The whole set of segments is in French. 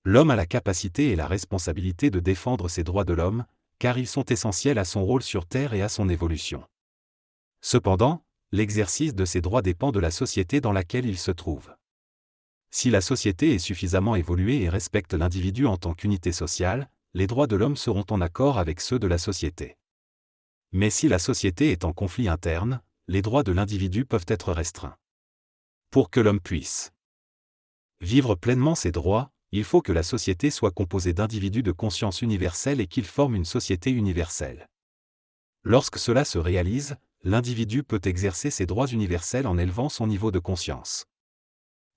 L'homme a la capacité et la responsabilité de défendre ses droits de l'homme, car ils sont essentiels à son rôle sur Terre et à son évolution. Cependant, l'exercice de ces droits dépend de la société dans laquelle il se trouve. Si la société est suffisamment évoluée et respecte l'individu en tant qu'unité sociale, les droits de l'homme seront en accord avec ceux de la société. Mais si la société est en conflit interne, les droits de l'individu peuvent être restreints. Pour que l'homme puisse vivre pleinement ses droits, il faut que la société soit composée d'individus de conscience universelle et qu'ils forment une société universelle. Lorsque cela se réalise, l'individu peut exercer ses droits universels en élevant son niveau de conscience.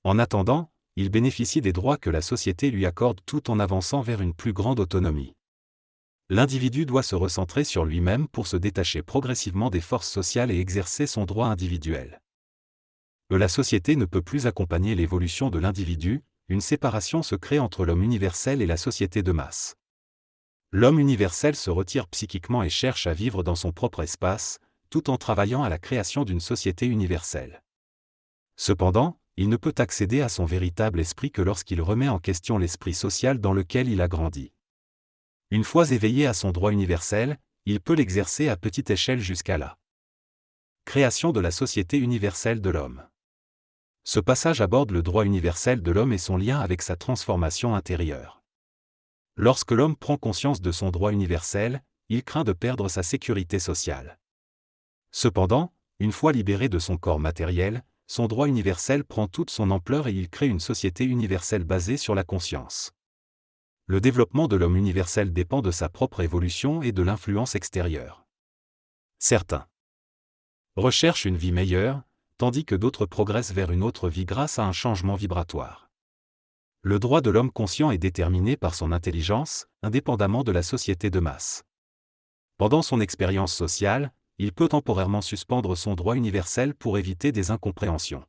En attendant, il bénéficie des droits que la société lui accorde tout en avançant vers une plus grande autonomie. L'individu doit se recentrer sur lui-même pour se détacher progressivement des forces sociales et exercer son droit individuel. La société ne peut plus accompagner l'évolution de l'individu, une séparation se crée entre l'homme universel et la société de masse. L'homme universel se retire psychiquement et cherche à vivre dans son propre espace, tout en travaillant à la création d'une société universelle. Cependant, il ne peut accéder à son véritable esprit que lorsqu'il remet en question l'esprit social dans lequel il a grandi. Une fois éveillé à son droit universel, il peut l'exercer à petite échelle jusqu'à la création de la société universelle de l'homme. Ce passage aborde le droit universel de l'homme et son lien avec sa transformation intérieure. Lorsque l'homme prend conscience de son droit universel, il craint de perdre sa sécurité sociale. Cependant, une fois libéré de son corps matériel, son droit universel prend toute son ampleur et il crée une société universelle basée sur la conscience. Le développement de l'homme universel dépend de sa propre évolution et de l'influence extérieure. Certains recherchent une vie meilleure, tandis que d'autres progressent vers une autre vie grâce à un changement vibratoire. Le droit de l'homme conscient est déterminé par son intelligence, indépendamment de la société de masse. Pendant son expérience sociale, il peut temporairement suspendre son droit universel pour éviter des incompréhensions.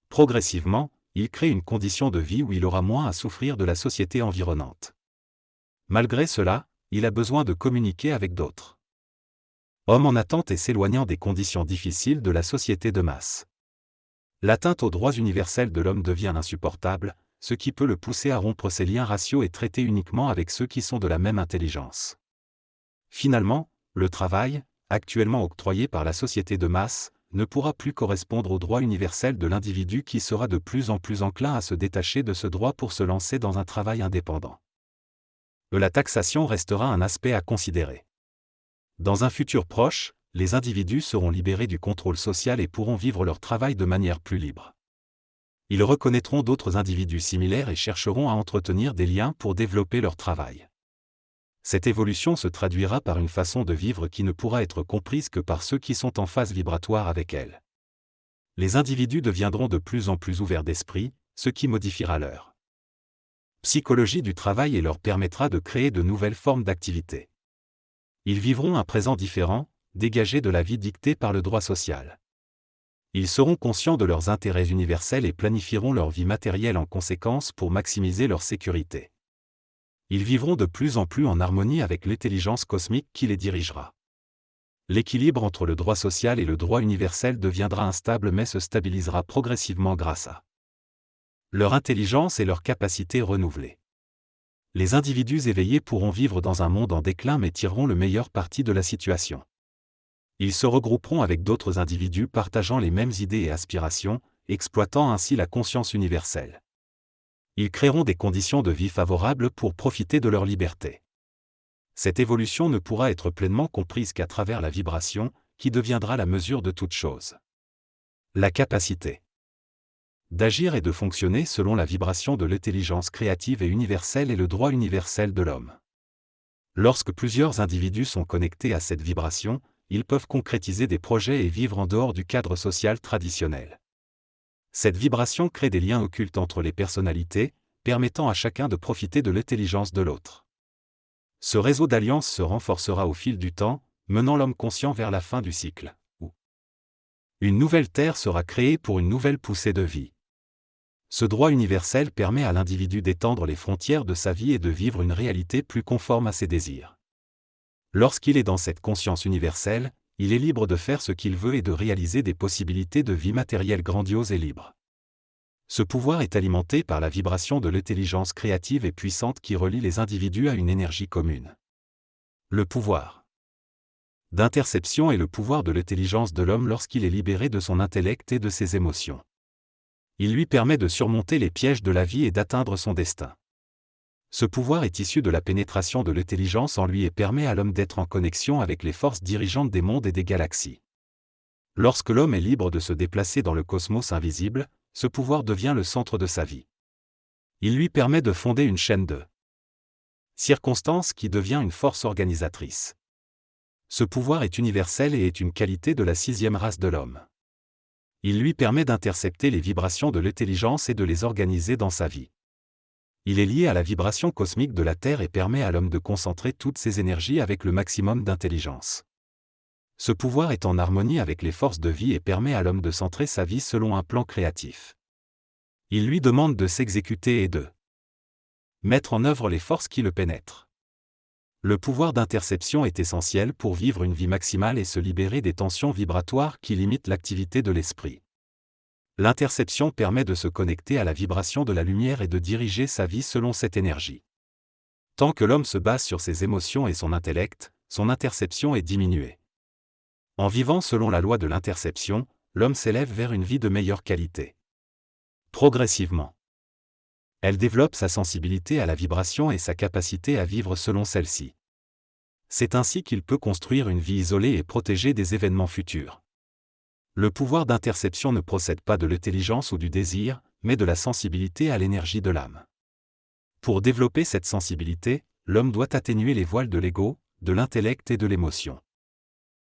Progressivement, il crée une condition de vie où il aura moins à souffrir de la société environnante. Malgré cela, il a besoin de communiquer avec d'autres hommes en attente et s'éloignant des conditions difficiles de la société de masse. L'atteinte aux droits universels de l'homme devient insupportable, ce qui peut le pousser à rompre ses liens raciaux et traiter uniquement avec ceux qui sont de la même intelligence. Finalement, le travail, actuellement octroyé par la société de masse, ne pourra plus correspondre aux droits universels de l'individu qui sera de plus en plus enclin à se détacher de ce droit pour se lancer dans un travail indépendant. La taxation restera un aspect à considérer. Dans un futur proche, les individus seront libérés du contrôle social et pourront vivre leur travail de manière plus libre. Ils reconnaîtront d'autres individus similaires et chercheront à entretenir des liens pour développer leur travail. Cette évolution se traduira par une façon de vivre qui ne pourra être comprise que par ceux qui sont en phase vibratoire avec elle. Les individus deviendront de plus en plus ouverts d'esprit, ce qui modifiera leur psychologie du travail et leur permettra de créer de nouvelles formes d'activité. Ils vivront un présent différent, dégagé de la vie dictée par le droit social. Ils seront conscients de leurs intérêts universels et planifieront leur vie matérielle en conséquence pour maximiser leur sécurité. Ils vivront de plus en plus en harmonie avec l'intelligence cosmique qui les dirigera. L'équilibre entre le droit social et le droit universel deviendra instable mais se stabilisera progressivement grâce à leur intelligence et leur capacité renouvelée. Les individus éveillés pourront vivre dans un monde en déclin mais tireront le meilleur parti de la situation. Ils se regrouperont avec d'autres individus partageant les mêmes idées et aspirations, exploitant ainsi la conscience universelle. Ils créeront des conditions de vie favorables pour profiter de leur liberté. Cette évolution ne pourra être pleinement comprise qu'à travers la vibration, qui deviendra la mesure de toute chose. La capacité d'agir et de fonctionner selon la vibration de l'intelligence créative et universelle est le droit universel de l'homme. Lorsque plusieurs individus sont connectés à cette vibration, ils peuvent concrétiser des projets et vivre en dehors du cadre social traditionnel. Cette vibration crée des liens occultes entre les personnalités, permettant à chacun de profiter de l'intelligence de l'autre. Ce réseau d'alliances se renforcera au fil du temps, menant l'homme conscient vers la fin du cycle, où une nouvelle terre sera créée pour une nouvelle poussée de vie. Ce droit universel permet à l'individu d'étendre les frontières de sa vie et de vivre une réalité plus conforme à ses désirs. Lorsqu'il est dans cette conscience universelle, il est libre de faire ce qu'il veut et de réaliser des possibilités de vie matérielle grandioses et libres. Ce pouvoir est alimenté par la vibration de l'intelligence créative et puissante qui relie les individus à une énergie commune. Le pouvoir d'interception est le pouvoir de l'intelligence de l'homme lorsqu'il est libéré de son intellect et de ses émotions. Il lui permet de surmonter les pièges de la vie et d'atteindre son destin. Ce pouvoir est issu de la pénétration de l'intelligence en lui et permet à l'homme d'être en connexion avec les forces dirigeantes des mondes et des galaxies. Lorsque l'homme est libre de se déplacer dans le cosmos invisible, ce pouvoir devient le centre de sa vie. Il lui permet de fonder une chaîne de circonstances qui devient une force organisatrice. Ce pouvoir est universel et est une qualité de la 6e race de l'homme. Il lui permet d'intercepter les vibrations de l'intelligence et de les organiser dans sa vie. Il est lié à la vibration cosmique de la Terre et permet à l'homme de concentrer toutes ses énergies avec le maximum d'intelligence. Ce pouvoir est en harmonie avec les forces de vie et permet à l'homme de centrer sa vie selon un plan créatif. Il lui demande de s'exécuter et de mettre en œuvre les forces qui le pénètrent. Le pouvoir d'interception est essentiel pour vivre une vie maximale et se libérer des tensions vibratoires qui limitent l'activité de l'esprit. L'interception permet de se connecter à la vibration de la lumière et de diriger sa vie selon cette énergie. Tant que l'homme se base sur ses émotions et son intellect, son interception est diminuée. En vivant selon la loi de l'interception, l'homme s'élève vers une vie de meilleure qualité. Progressivement, elle développe sa sensibilité à la vibration et sa capacité à vivre selon celle-ci. C'est ainsi qu'il peut construire une vie isolée et protégée des événements futurs. Le pouvoir d'interception ne procède pas de l'intelligence ou du désir, mais de la sensibilité à l'énergie de l'âme. Pour développer cette sensibilité, l'homme doit atténuer les voiles de l'ego, de l'intellect et de l'émotion.